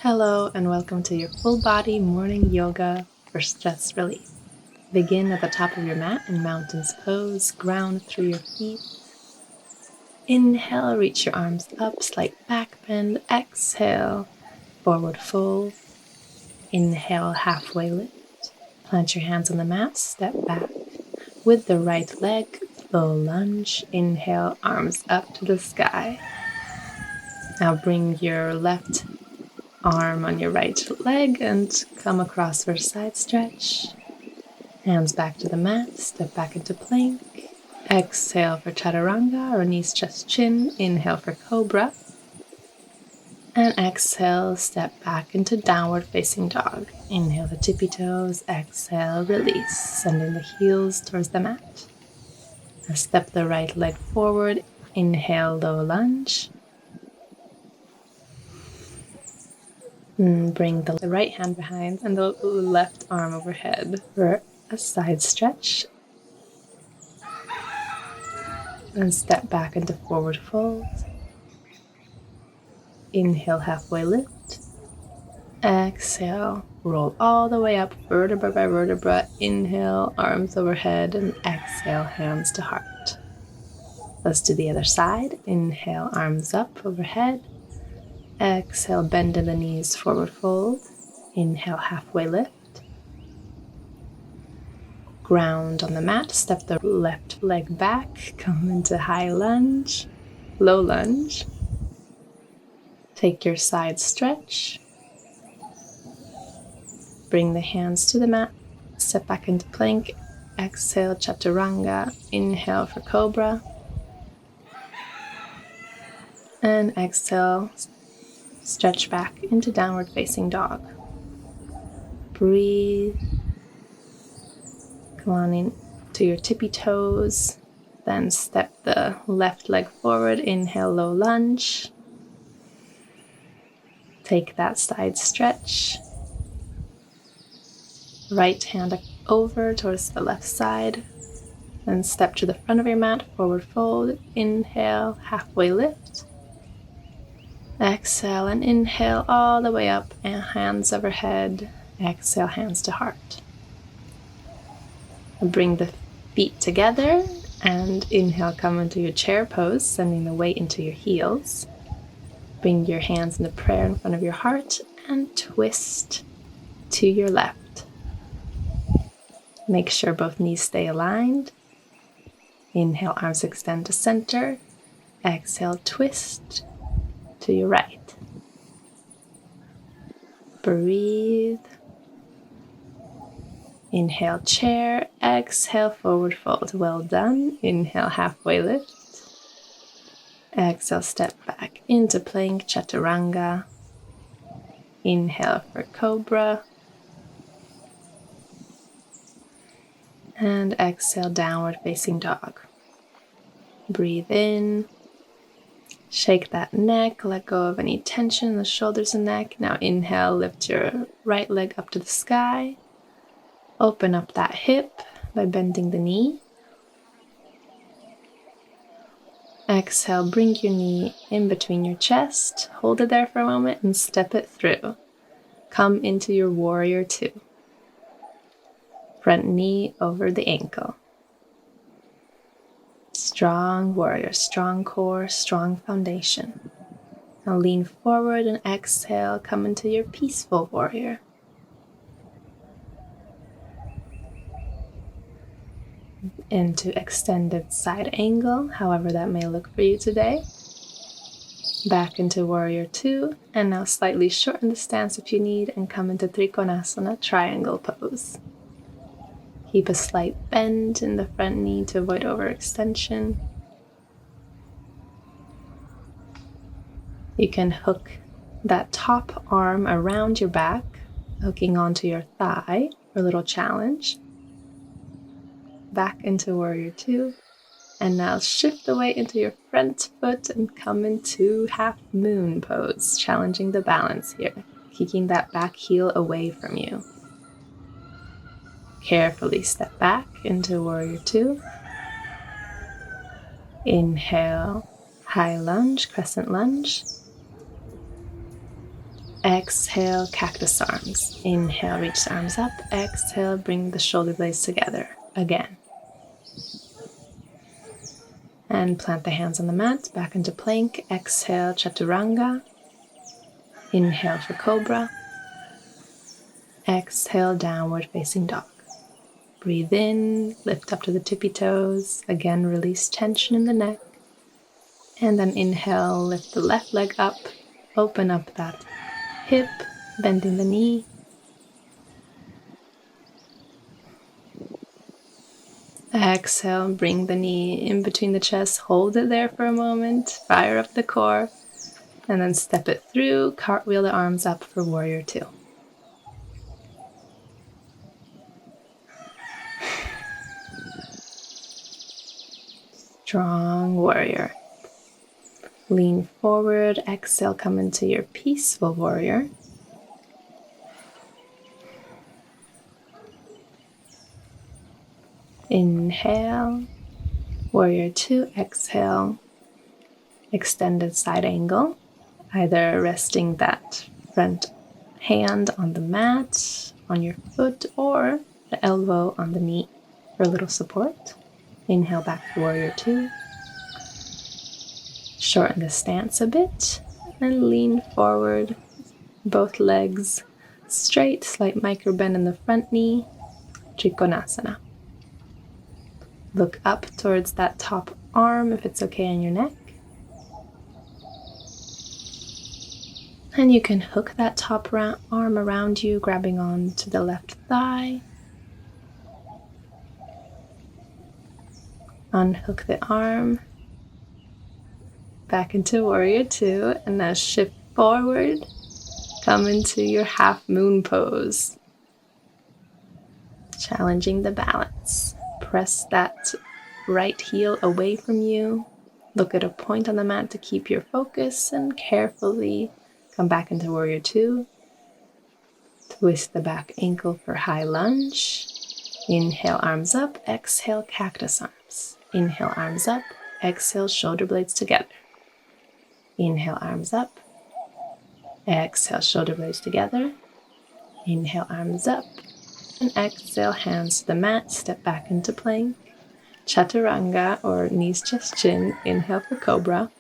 Hello and welcome to your full body morning yoga for stress relief. Begin at the top of your mat in mountain's pose, ground through your feet. Inhale, reach your arms up, slight back bend. Exhale, forward fold. Inhale, halfway lift. Plant your hands on the mat, step back. With the right leg, low lunge. Inhale, arms up to the sky. Now bring your left arm on your right leg and come across for a side stretch. Hands back to the mat, step back into plank. Exhale for chaturanga or knees, chest, chin. Inhale for cobra. And exhale, step back into downward facing dog. Inhale the tippy toes, exhale, release, sending the heels towards the mat. Now step the right leg forward, inhale, low lunge. Bring the right hand behind and the left arm overhead for a side stretch. And step back into forward fold. Inhale, halfway lift. Exhale, roll all the way up, vertebra by vertebra. Inhale, arms overhead, and exhale, hands to heart. Let's do the other side. Inhale, arms up overhead. Exhale, bend in the knees, forward fold. Inhale, halfway lift. Ground on the mat, step the left leg back, come into high lunge, low lunge. Take your side stretch. Bring the hands to the mat, step back into plank. Exhale, chaturanga. Inhale for cobra. And exhale, stretch back into downward facing dog. Breathe. Come on into your tippy toes. Then step the left leg forward. Inhale, low lunge. Take that side stretch. Right hand over towards the left side. Then step to the front of your mat, forward fold. Inhale, halfway lift. Exhale and inhale all the way up and hands overhead. Exhale, hands to heart. Bring the feet together and inhale, come into your chair pose, sending the weight into your heels. Bring your hands into prayer in front of your heart and twist to your left. Make sure both knees stay aligned. Inhale, arms extend to center. Exhale, twist to your right. Breathe. Inhale, chair. Exhale, forward fold. Well done. Inhale, halfway lift. Exhale, step back into plank, chaturanga. Inhale for cobra. And exhale, downward facing dog. Breathe in. Shake that neck, let go of any tension in the shoulders and neck. Now inhale, lift your right leg up to the sky. Open up that hip by bending the knee. Exhale, bring your knee in between your chest. Hold it there for a moment and step it through. Come into your warrior two. Front knee over the ankle. Strong warrior, strong core, strong foundation. Now lean forward and exhale, come into your peaceful warrior. Into extended side angle, however that may look for you today. Back into warrior two, and now slightly shorten the stance if you need and come into Trikonasana, triangle pose. Keep a slight bend in the front knee to avoid overextension. You can hook that top arm around your back, hooking onto your thigh for a little challenge. Back into warrior two. And now shift the weight into your front foot and come into half moon pose, challenging the balance here, keeping that back heel away from you. Carefully step back into warrior two. Inhale, high lunge, crescent lunge. Exhale, cactus arms. Inhale, reach the arms up. Exhale, bring the shoulder blades together again. And plant the hands on the mat, back into plank. Exhale, chaturanga. Inhale for cobra. Exhale, downward facing dog. Breathe in, lift up to the tippy toes. Again, release tension in the neck. And then inhale, lift the left leg up. Open up that hip, bending the knee. Exhale, bring the knee in between the chest. Hold it there for a moment. Fire up the core. And then step it through. Cartwheel the arms up for warrior 2. Strong warrior. Lean forward. Exhale, come into your peaceful warrior. Inhale, warrior 2, exhale, extended side angle, either resting that front hand on the mat, on your foot, or the elbow on the knee for a little support. Inhale back to warrior 2. Shorten the stance a bit and lean forward, both legs straight, slight micro bend in the front knee, Trikonasana. Look up towards that top arm if it's okay on your neck. And you can hook that top arm around you, grabbing on to the left thigh. Unhook the arm. Back into warrior 2. And now shift forward. Come into your half moon pose. Challenging the balance. Press that right heel away from you. Look at a point on the mat to keep your focus and carefully come back into warrior 2. Twist the back ankle for high lunge. Inhale, arms up. Exhale, cactus arms. Inhale, arms up. Exhale, shoulder blades together. Inhale, arms up. Exhale, shoulder blades together. Inhale, arms up. And exhale, hands to the mat, step back into plank. Chaturanga, or knees, chest, chin. Inhale for cobra.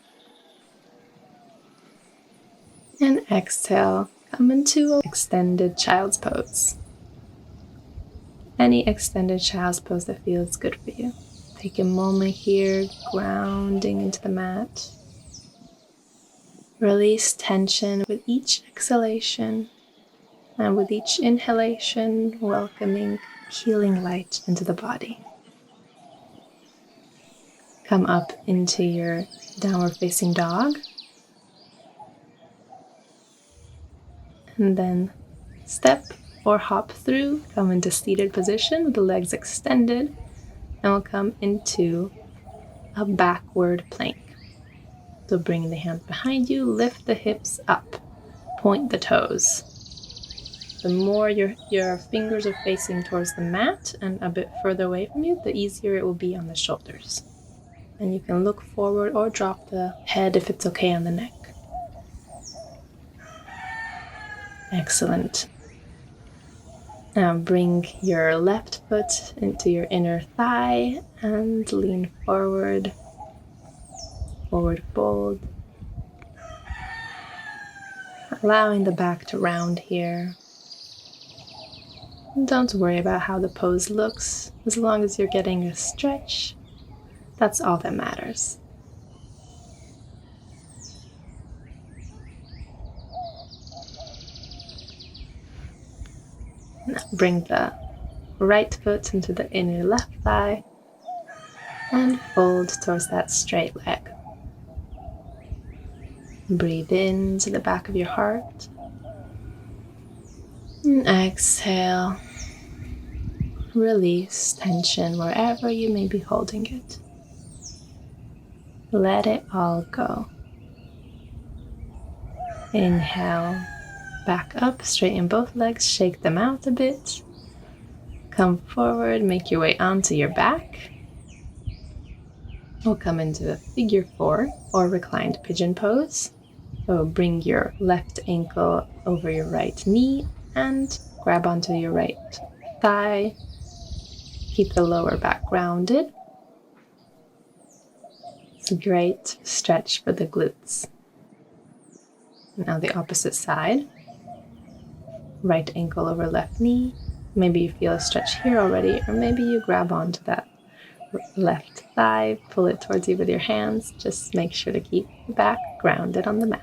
And exhale, come into extended child's pose. Any extended child's pose that feels good for you. Take a moment here, grounding into the mat. Release tension with each exhalation. And with each inhalation, welcoming healing light into the body. Come up into your downward facing dog. And then step or hop through, come into seated position with the legs extended. And we'll come into a backward plank. So bring the hands behind you, lift the hips up, point the toes. The more your fingers are facing towards the mat and a bit further away from you, the easier it will be on the shoulders. And you can look forward or drop the head if it's okay on the neck. Excellent. Now bring your left foot into your inner thigh and lean forward. Forward fold. Allowing the back to round here. Don't worry about how the pose looks, as long as you're getting a stretch, that's all that matters. Now bring the right foot into the inner left thigh and fold towards that straight leg. Breathe into the back of your heart. And exhale. Release tension wherever you may be holding it. Let it all go. Inhale. Back up, straighten both legs, shake them out a bit. Come forward, make your way onto your back. We'll come into a figure 4 or reclined pigeon pose. So bring your left ankle over your right knee and grab onto your right thigh. Keep the lower back grounded. It's a great stretch for the glutes. Now the opposite side. Right ankle over left knee. Maybe you feel a stretch here already, or maybe you grab onto that left thigh, pull it towards you with your hands. Just make sure to keep the back grounded on the mat.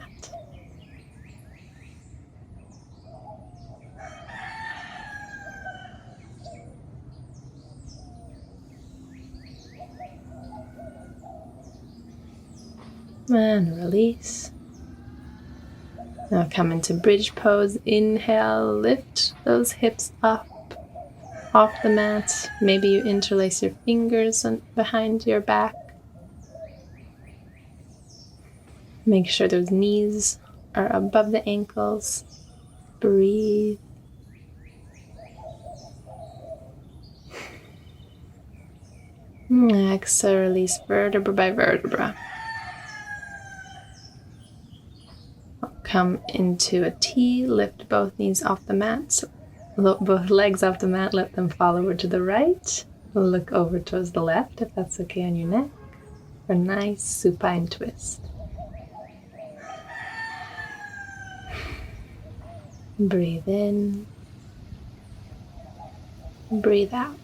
And release. Now come into bridge pose. Inhale, lift those hips up off the mat. Maybe you interlace your fingers behind your back. Make sure those knees are above the ankles. Breathe. Exhale, release vertebra by vertebra. Come into a T, lift both knees off the mat, both legs off the mat, let them fall over to the right. Look over towards the left if that's okay on your neck for a nice supine twist. Breathe in, breathe out.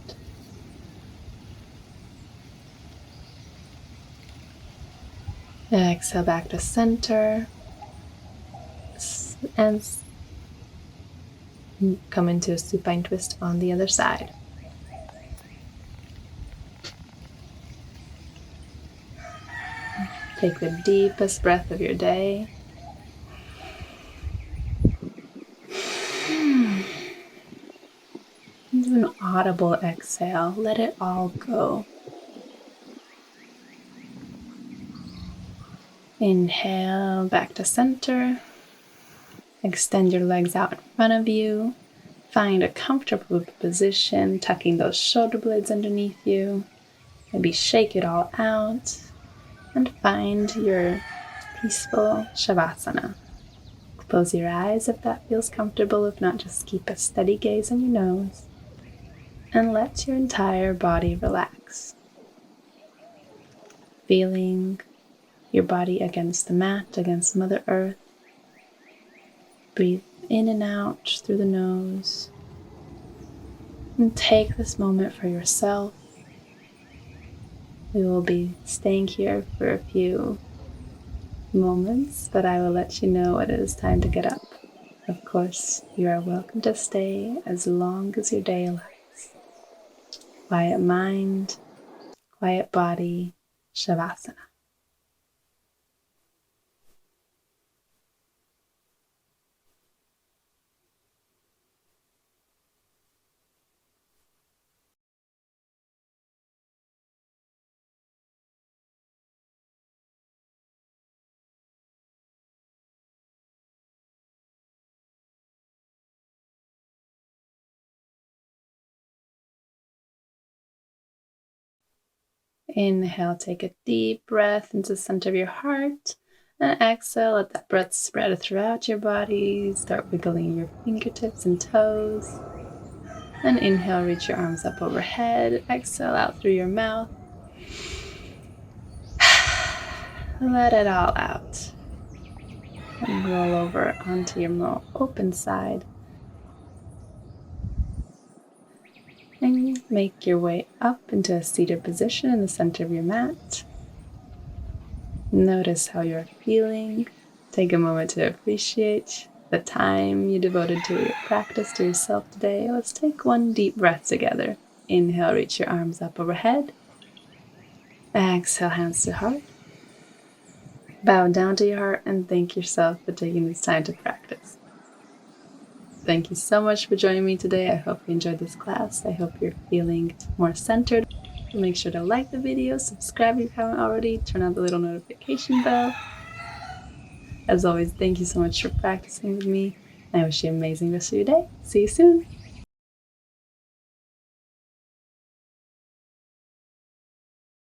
Exhale back to center. And come into a supine twist on the other side. Take the deepest breath of your day. Do an audible exhale. Let it all go. Inhale back to center. Extend your legs out in front of you. Find a comfortable position, tucking those shoulder blades underneath you. Maybe shake it all out and find your peaceful Shavasana. Close your eyes if that feels comfortable. If not, just keep a steady gaze on your nose and let your entire body relax. Feeling your body against the mat, against Mother Earth. Breathe in and out through the nose. And take this moment for yourself. We will be staying here for a few moments, but I will let you know when it is time to get up. Of course, you are welcome to stay as long as your day allows. Quiet mind, quiet body, Shavasana. Inhale, take a deep breath into the center of your heart. And exhale, let that breath spread throughout your body. Start wiggling your fingertips and toes. And inhale, reach your arms up overhead. Exhale out through your mouth. Let it all out. And roll over onto your more open side. And make your way up into a seated position in the center of your mat. Notice how you're feeling. Take a moment to appreciate the time you devoted to your practice, to yourself today. Let's take one deep breath together. Inhale, reach your arms up overhead. Exhale, hands to heart. Bow down to your heart and thank yourself for taking this time to practice. Thank you so much for joining me today. I hope you enjoyed this class. I hope you're feeling more centered. Make sure to like the video, subscribe if you haven't already, turn on the little notification bell. As always, thank you so much for practicing with me. I wish you an amazing rest of your day. See you soon.